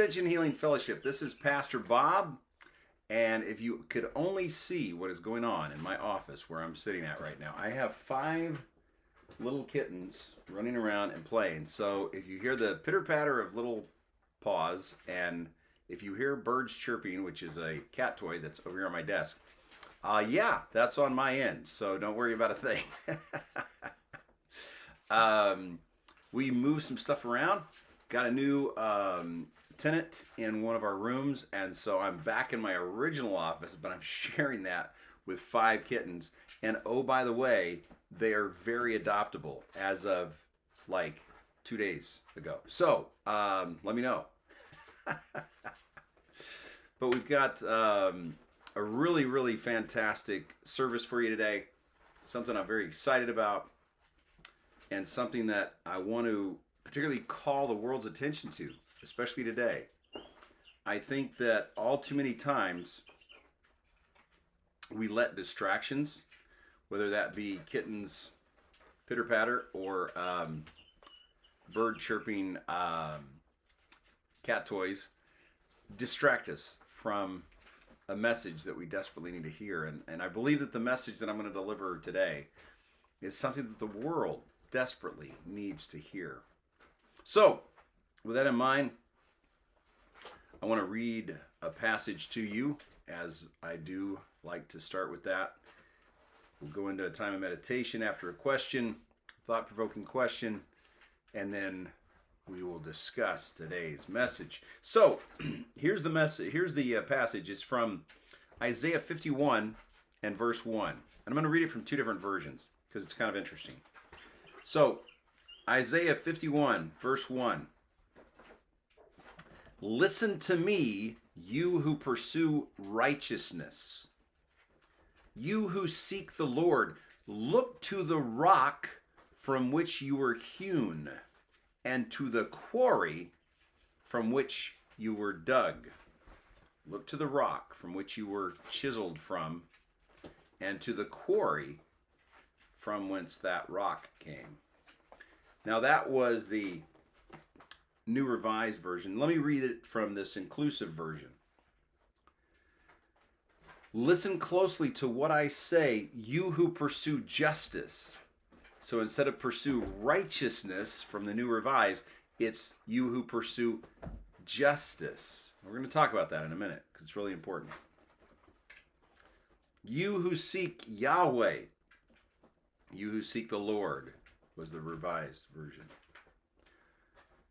Ascension Healing Fellowship. This is Pastor Bob, and if you could only see what is going on in my office where I'm sitting at right now, I have 5 little kittens running around and playing. So if you hear the pitter-patter of little paws, and if you hear birds chirping, which is a cat toy that's over here on my desk, yeah, that's on my end, so don't worry about a thing. We moved some stuff around, got a new tenant in one of our rooms, and so I'm back in my original office, but I'm sharing that with 5 kittens. And oh, by the way, they are very adoptable as of like 2 days ago. So let me know. But we've got a really, really fantastic service for you today. Something I'm very excited about, and something that I want to particularly call the world's attention to, especially today. I think that all too many times we let distractions, whether that be kittens pitter patter or bird chirping cat toys, distract us from a message that we desperately need to hear. And I believe that the message that I'm going to deliver today is something that the world desperately needs to hear. So, with that in mind, I want to read a passage to you, as I do like to start with that. We'll go into a time of meditation after a question, thought-provoking question, and then we will discuss today's message. So, here's the message. Here's the passage. It's from Isaiah 51 and verse 1. And I'm going to read it from 2 different versions because it's kind of interesting. So, Isaiah 51, verse 1. Listen to me, you who pursue righteousness. You who seek the Lord, look to the rock from which you were hewn, and to the quarry from which you were dug. Look to the rock from which you were chiseled from, and to the quarry from whence that rock came. Now that was the New Revised Version. Let me read it from this inclusive version. Listen closely to what I say, you who pursue justice. So instead of pursue righteousness from the New Revised, it's you who pursue justice. We're going to talk about that in a minute because it's really important. You who seek Yahweh, you who seek the Lord, was the Revised Version.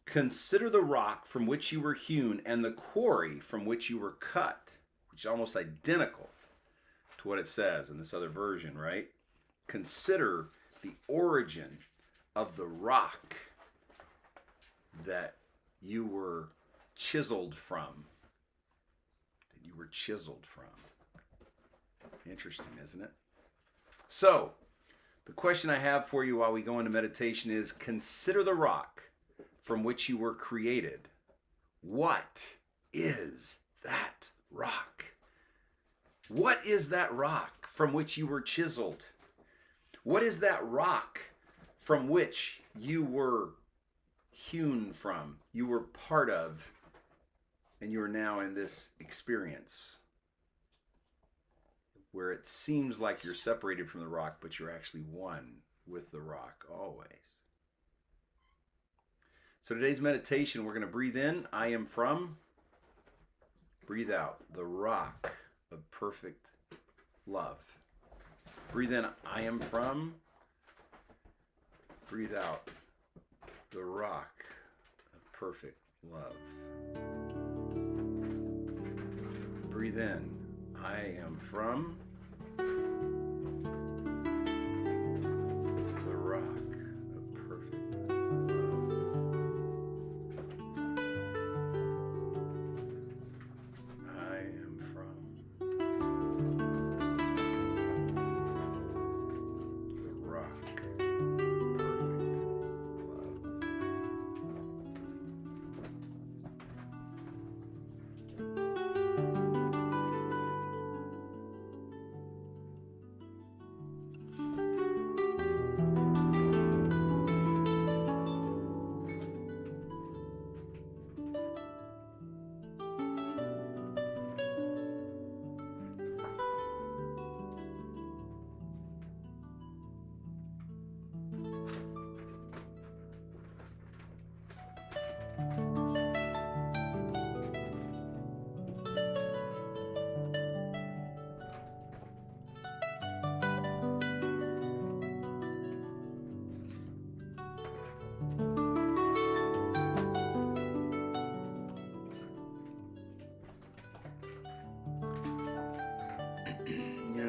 Consider the rock from which you were hewn and the quarry from which you were cut, which is almost identical to what it says in this other version, right? Consider the origin of the rock that you were chiseled from. That you were chiseled from. Interesting, isn't it? So, the question I have for you while we go into meditation is, consider the rock from which you were created. What is that rock? What is that rock from which you were chiseled? What is that rock from which you were hewn from, you were part of, and you are now in this experience where it seems like you're separated from the rock, but you're actually one with the rock always. So today's meditation, we're going to breathe in, I am from, breathe out, the rock of perfect love. Breathe in, I am from, breathe out, the rock of perfect love. Breathe in, I am from the rock of perfect love. I am from the rock of perfect love.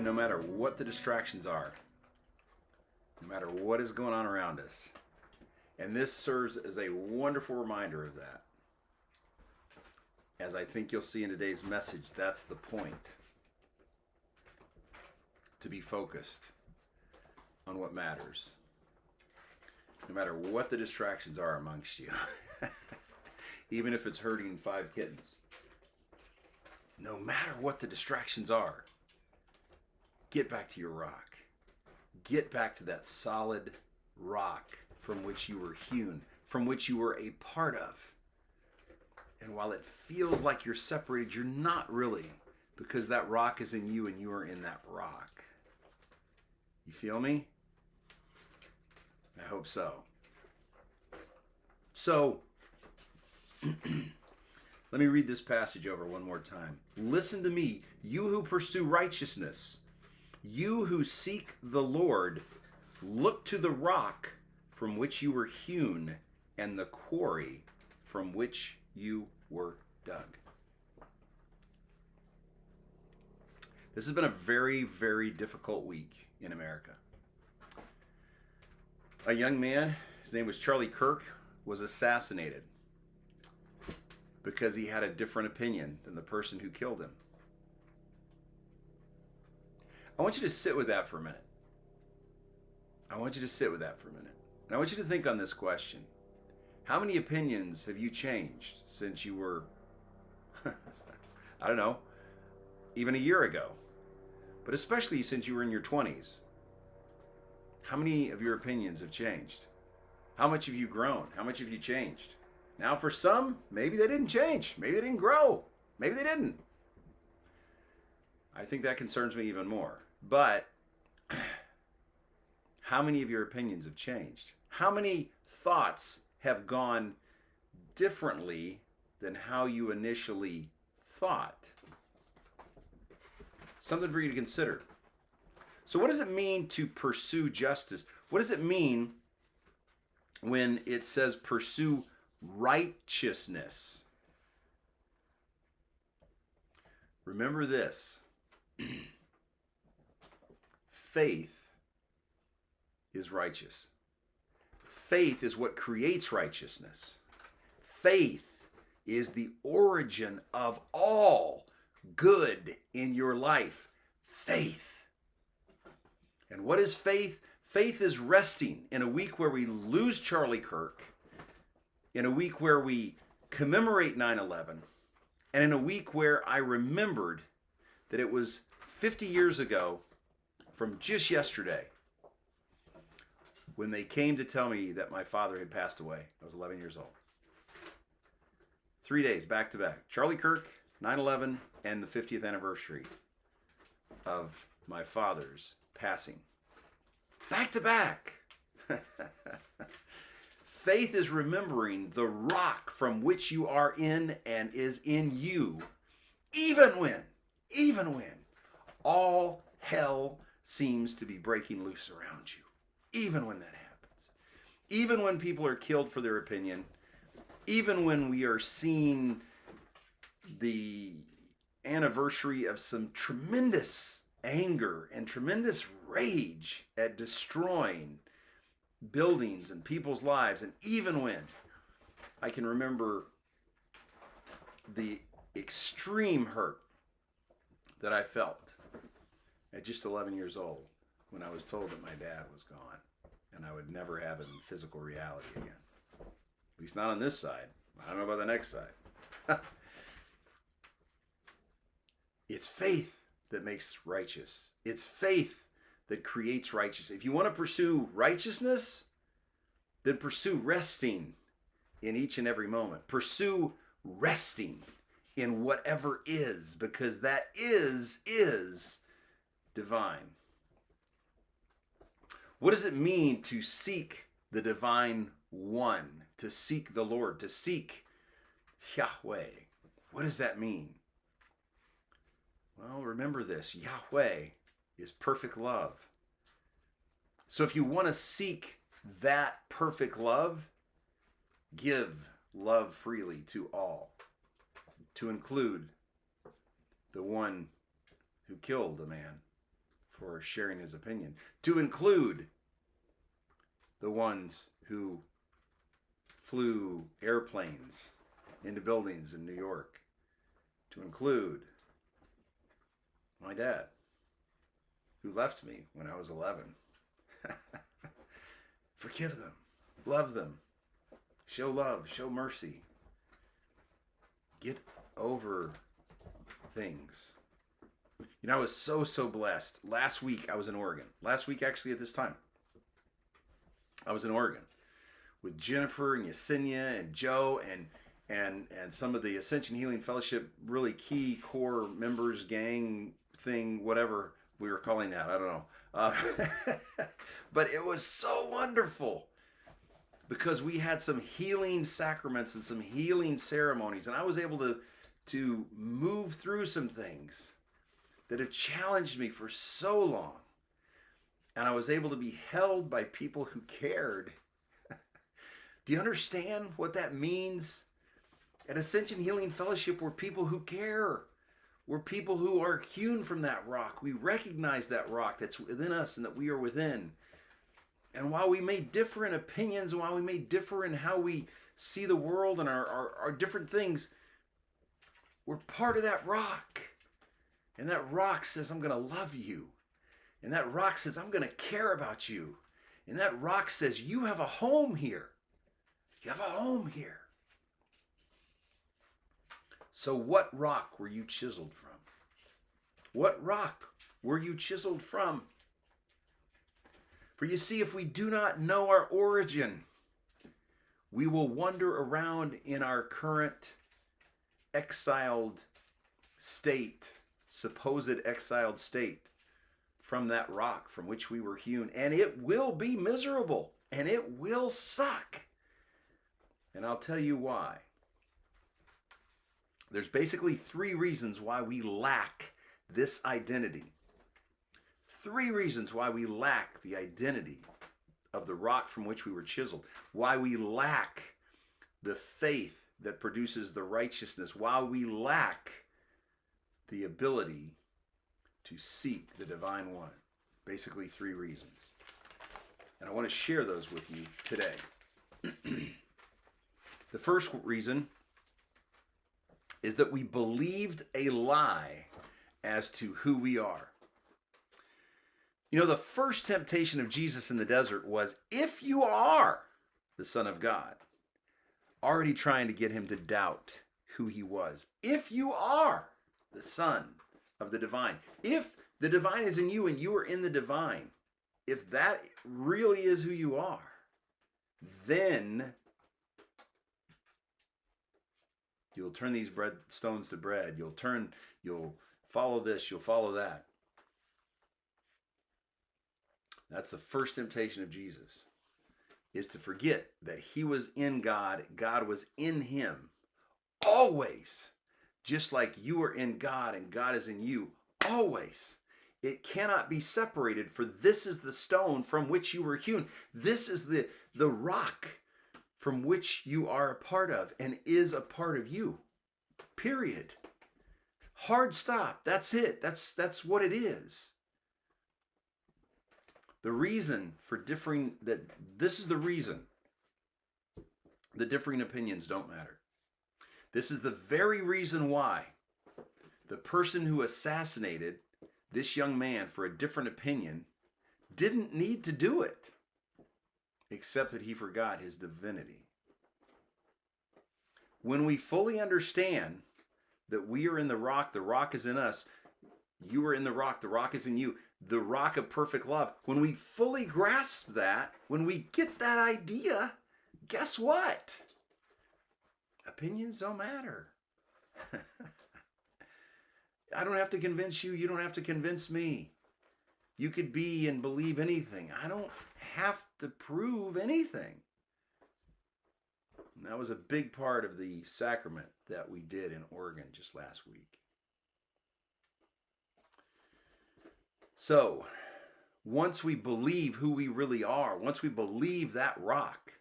no matter what the distractions are, no matter what is going on around us. And this serves as a wonderful reminder of that. As I think you'll see in today's message, that's the point. To be focused on what matters. No matter what the distractions are amongst you. Even if it's herding 5 kittens. No matter what the distractions are, get back to your rock. Get back to that solid rock from which you were hewn, from which you were a part of. And while it feels like you're separated, you're not really, because that rock is in you and you are in that rock. You feel me? I hope so. So, let me read this passage over one more time. Listen to me, you who pursue righteousness, you who seek the Lord, look to the rock from which you were hewn and the quarry from which you were dug. This has been a very, very difficult week in America. A young man, his name was Charlie Kirk, was assassinated because he had a different opinion than the person who killed him. I want you to sit with that for a minute. I want you to sit with that for a minute. And I want you to think on this question. How many opinions have you changed since you were, I don't know, even a year ago? But especially since you were in your 20s. How many of your opinions have changed? How much have you grown? How much have you changed? Now for some, maybe they didn't change. Maybe they didn't grow. Maybe they didn't. I think that concerns me even more. But how many of your opinions have changed? How many thoughts have gone differently than how you initially thought? Something for you to consider. So what does it mean to pursue justice? What does it mean when it says pursue righteousness? Remember this. Faith is righteous. Faith is what creates righteousness. Faith is the origin of all good in your life. Faith. And what is faith? Faith is resting in a week where we lose Charlie Kirk, in a week where we commemorate 9/11, and in a week where I remembered that it was 50 years ago from just yesterday when they came to tell me that my father had passed away. I was 11 years old. 3 days back to back. Charlie Kirk, 9/11, and the 50th anniversary of my father's passing. Back to back. Faith is remembering the rock from which you are in and is in you, even when all hell seems to be breaking loose around you. Even when that happens. Even when people are killed for their opinion. Even when we are seeing the anniversary of some tremendous anger and tremendous rage at destroying buildings and people's lives, and even when I can remember the extreme hurt that I felt at just 11 years old when I was told that my dad was gone and I would never have him in physical reality again. At least not on this side. I don't know about the next side. It's faith that makes righteous. It's faith that creates righteousness. If you want to pursue righteousness, then pursue resting in each and every moment. Pursue resting in whatever is, because that is divine. What does it mean to seek the divine one, to seek the Lord, to seek Yahweh? What does that mean? Well, remember this, Yahweh is perfect love. So if you want to seek that perfect love, give love freely to all, to include the one who killed a man for sharing his opinion, to include the ones who flew airplanes into buildings in New York, to include my dad, who left me when I was 11. Forgive them, love them, show love, show mercy. Get over things. You know, I was so blessed. Last week I was in Oregon. Last week, actually, at this time, I was in Oregon with Jennifer and Yesenia and Joe and some of the Ascension Healing Fellowship really key core members, gang thing, whatever we were calling that. I don't know. But it was so wonderful because we had some healing sacraments and some healing ceremonies, and I was able to move through some things that have challenged me for so long. And I was able to be held by people who cared. Do you understand what that means? At Ascension Healing Fellowship, we're people who care. We're people who are hewn from that rock. We recognize that rock that's within us and that we are within. And while we may differ in opinions, while we may differ in how we see the world and our different things, we're part of that rock. And that rock says, I'm going to love you. And that rock says, I'm going to care about you. And that rock says, you have a home here. You have a home here. So what rock were you chiseled from? What rock were you chiseled from? For you see, if we do not know our origin, we will wander around in our current exiled state, supposed exiled state, from that rock from which we were hewn. And it will be miserable. And it will suck. And I'll tell you why. There's basically 3 reasons why we lack this identity. 3 reasons why we lack the identity of the rock from which we were chiseled. Why we lack the faith that produces the righteousness. Why we lack the ability to seek the divine one. Basically 3 reasons. And I want to share those with you today. The first reason is that we believed a lie as to who we are. You know, the first temptation of Jesus in the desert was, if you are the Son of God, already trying to get him to doubt who he was. If you are the Son of the divine, if the divine is in you and you are in the divine, if that really is who you are, then you'll turn these stones to bread. You'll follow this, you'll follow that. That's the first temptation of Jesus, is to forget that he was in God, God was in him, always. Just like you are in God and God is in you, always. It cannot be separated, for this is the stone from which you were hewn. This is the rock from which you are a part of and is a part of you. Period. Hard stop. That's it. That's what it is. The reason for differing, this is the reason the differing opinions don't matter. This is the very reason why the person who assassinated this young man for a different opinion didn't need to do it, except that he forgot his divinity. When we fully understand that we are in the rock is in us, you are in the rock is in you, the rock of perfect love. When we fully grasp that, when we get that idea, guess what? Opinions don't matter. I don't have to convince you. You don't have to convince me. You could be and believe anything. I don't have to prove anything. And that was a big part of the sacrament that we did in Oregon just last week. So, once we believe who we really are, once we believe that rock,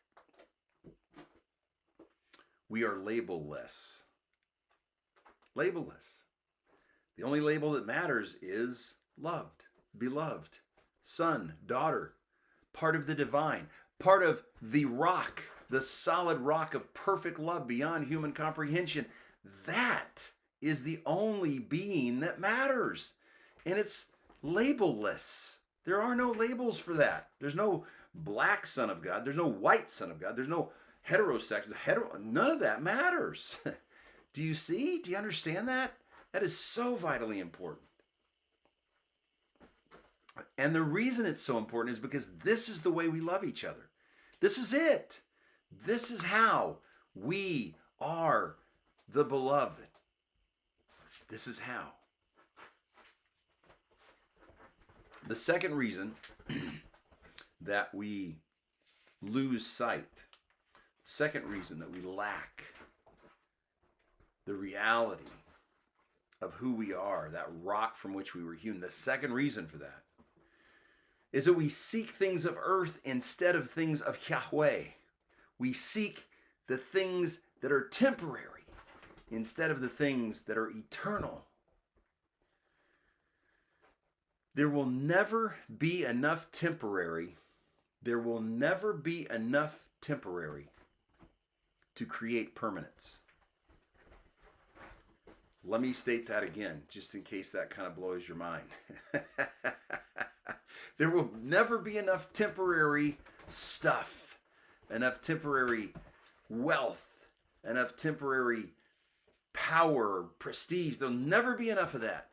we are labelless. Labelless. The only label that matters is loved. beloved, son, daughter, part of the divine, part of the rock, the solid rock of perfect love beyond human comprehension. That is the only being that matters. And it's labelless. There are no labels for that. There's no black son of God. There's no white son of God. There's no heterosexual. None of that matters. Do you see? Do you understand that? That is so vitally important. And the reason it's so important is because this is the way we love each other. This is it. This is how we are the beloved. This is how. The second reason that we lose sight, second reason that we lack the reality of who we are, that rock from which we were hewn, the second reason for that is that we seek things of earth instead of things of Yahweh. We seek the things that are temporary instead of the things that are eternal. There will never be enough temporary. There will never be enough temporary to create permanence. Let me state that again, just in case that kind of blows your mind. There will never be enough temporary stuff, enough temporary wealth, enough temporary power, prestige. There'll never be enough of that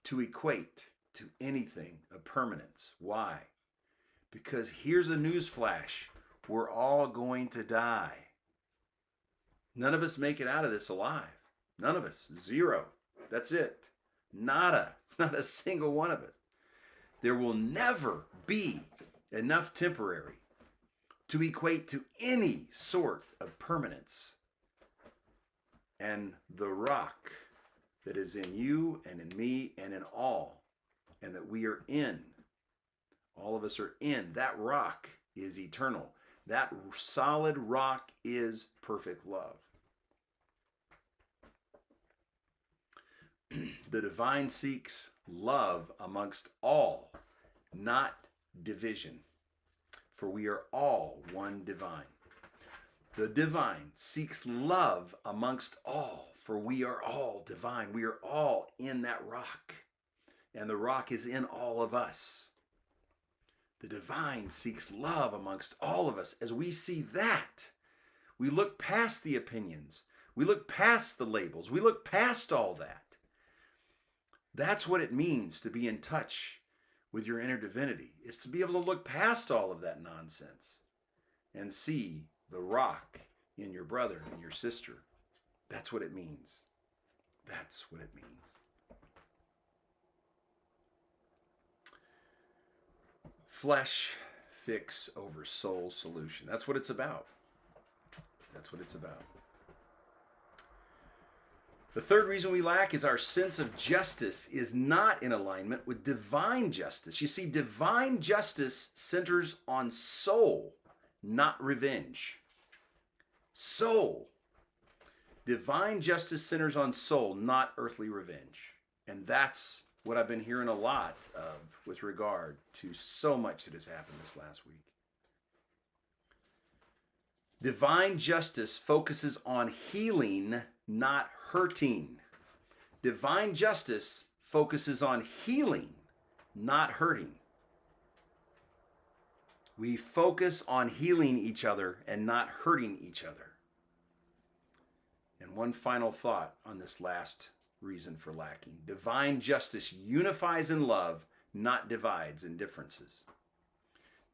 to equate to anything of permanence. Why? Because here's a news flash. We're all going to die. None of us make it out of this alive. None of us. Zero. That's it. Nada. Not a single one of us. There will never be enough temporary to equate to any sort of permanence. And the rock that is in you and in me and in all, and that we are in, all of us are in, that rock is eternal. That solid rock is perfect love. The divine seeks love amongst all, not division, for we are all one divine. The divine seeks love amongst all, for we are all divine. We are all in that rock, and the rock is in all of us. The divine seeks love amongst all of us. As we see that, we look past the opinions. We look past the labels. We look past all that. That's what it means to be in touch with your inner divinity, is to be able to look past all of that nonsense and see the rock in your brother and your sister. That's what it means. That's what it means. Flesh fix over soul solution. That's what it's about. That's what it's about. The third reason we lack is our sense of justice is not in alignment with divine justice. You see, divine justice centers on soul, not revenge. Soul. Divine justice centers on soul, not earthly revenge. And that's what I've been hearing a lot of with regard to so much that has happened this last week. Divine justice focuses on healing, not hurting. Divine justice focuses on healing, not hurting. We focus on healing each other and not hurting each other. And one final thought on this last reason for lacking. Divine justice unifies in love, not divides in differences.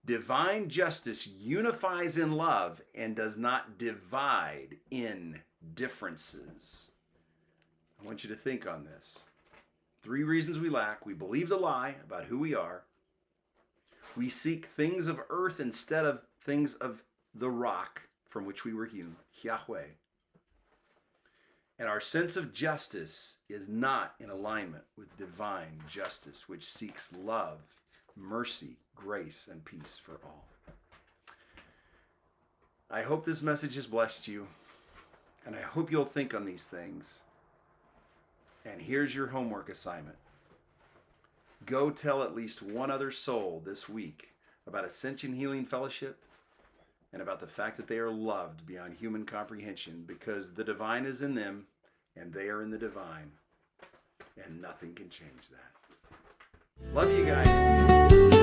Divine justice unifies in love and does not divide in differences. I want you to think on this. 3 reasons we lack. We believe the lie about who we are. We seek things of earth instead of things of the rock from which we were hewn, Yahweh. And our sense of justice is not in alignment with divine justice, which seeks love, mercy, grace, and peace for all. I hope this message has blessed you, and I hope you'll think on these things. And here's your homework assignment. Go tell at least one other soul this week about Ascension Healing Fellowship and about the fact that they are loved beyond human comprehension because the divine is in them and they are in the divine, and nothing can change that. Love you guys.